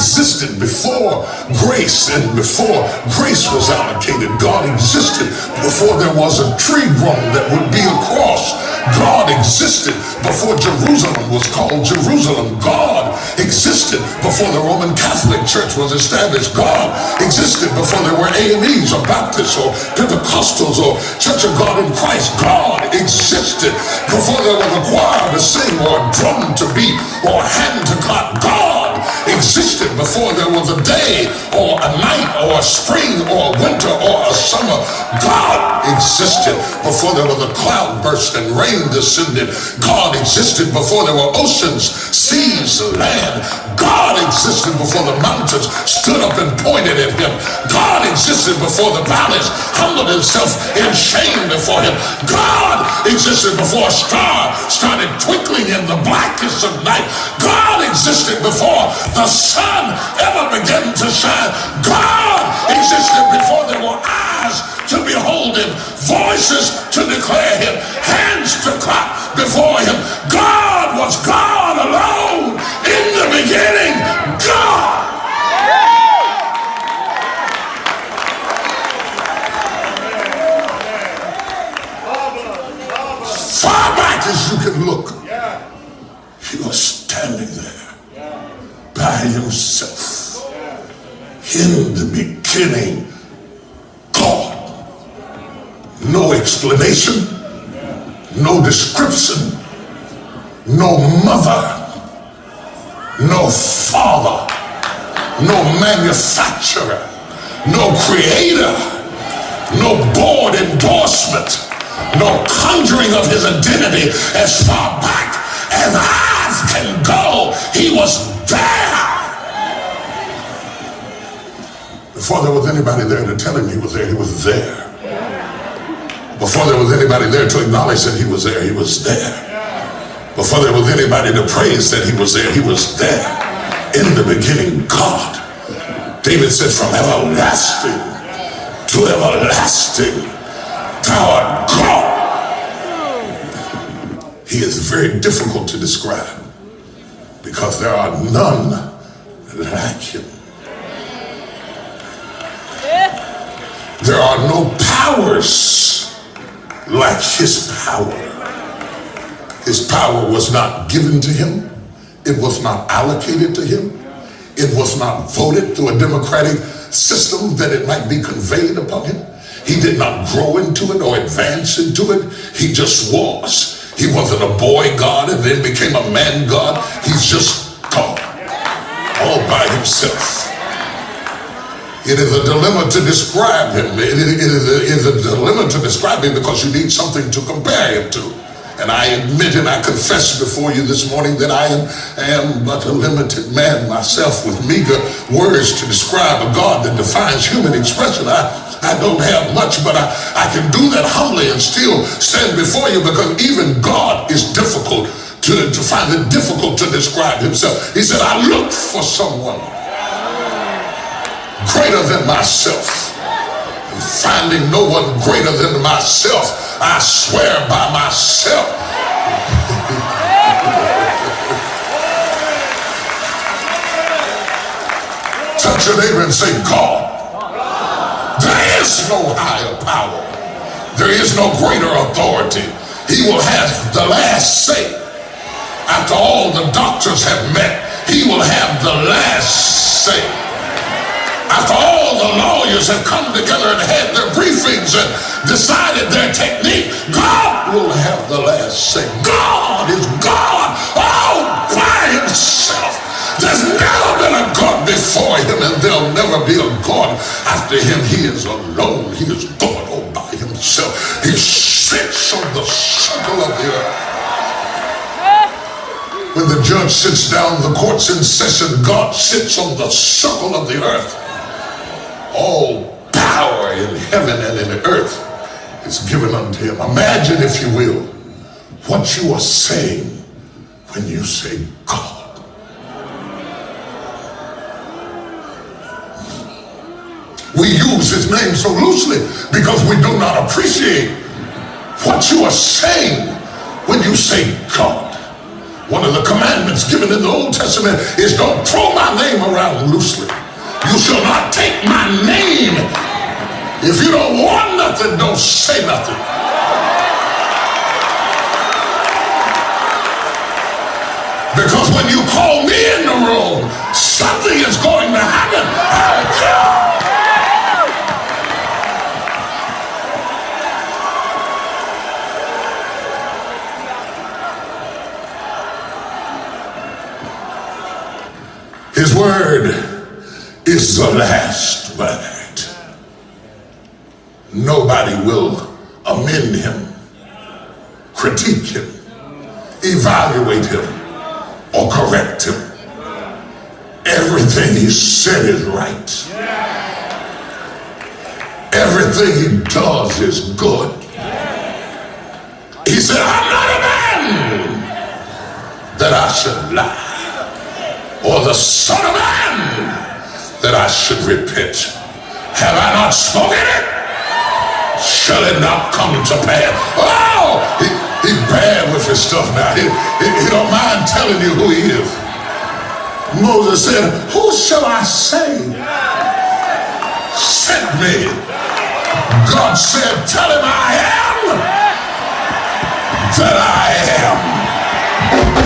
existed before grace, and before grace was allocated. God existed before there was a tree grown that would be a cross. God existed before Jerusalem was called Jerusalem. God existed before the Roman Catholic Church was established. God existed before there were AMEs or Baptists or Pentecostals or Church of God in Christ. God existed before there was a choir to sing or a drum to beat or a hand to clap. God existed before there was a day or a night or a spring or a winter or a summer. God existed before there was a cloud burst and rain descended. God existed before there were oceans, seas, land. God existed before the mountains stood up and pointed at him. God existed before the valleys humbled himself in shame before him. God existed before a star started twinkling in the blackest of night. God existed before the sun ever began to shine. God existed before there were eyes to behold him, voices to declare him, hands to clap before him. God was God alone in the beginning. God. Far back as you can look, he was standing there by himself. In the beginning, God. No explanation, no description, no mother, no father, no manufacturer, no creator, no board endorsement, no conjuring of his identity. As far back as eyes can go, he was there. Before there was anybody there to tell him he was there, he was there. Before there was anybody there to acknowledge that he was there, he was there. Before there was anybody to praise that he was there, he was there. In the beginning, God. David said, from everlasting to everlasting, thou art God. He is very difficult to describe because there are none like him. There are no powers like his power. His power was not given to him. It was not allocated to him. It was not voted through a democratic system that it might be conveyed upon him. He did not grow into it or advance into it. He just was. He wasn't a boy God and then became a man God. He's just God, all by himself. It is a dilemma to describe him. It is a dilemma to describe him because you need something to compare him to. And I admit and I confess before you this morning that I am but a limited man myself with meager words to describe a God that defines human expression. I don't have much, but I can do that humbly and still stand before you because even God is difficult to find it difficult to describe himself. He said, I look for someone greater than myself. And finding no one greater than myself, I swear by myself. Touch your neighbor and say, God. There is no higher power. There is no greater authority. He will have the last say. After all the doctors have met, he will have the last say. After all the lawyers have come together and had their briefings and decided their technique, God will have the last say. God is God all by himself. There's never been a God before him and there'll never be a God after him. He is alone. He is God all by himself. He sits on the circle of the earth. When the judge sits down, the court's in session, God sits on the circle of the earth. All power in heaven and in the earth is given unto him. Imagine, if you will, what you are saying when you say God. We use his name so loosely because we do not appreciate what you are saying when you say God. One of the commandments given in the Old Testament is don't throw my name around loosely. You shall not take my name. If you don't want nothing, don't say nothing. Because when you call me in the room, something is going to happen. His word is the last word. Nobody will amend him, critique him, evaluate him, or correct him. Everything he said is right. Everything he does is good. He said, I'm not a man that I should lie, or the son of man that I should repent. Have I not spoken it? Shall it not come to pass? Oh, he's bad with his stuff now. He don't mind telling you who he is. Moses said, who shall I say sent me? God said, tell him I am that I am.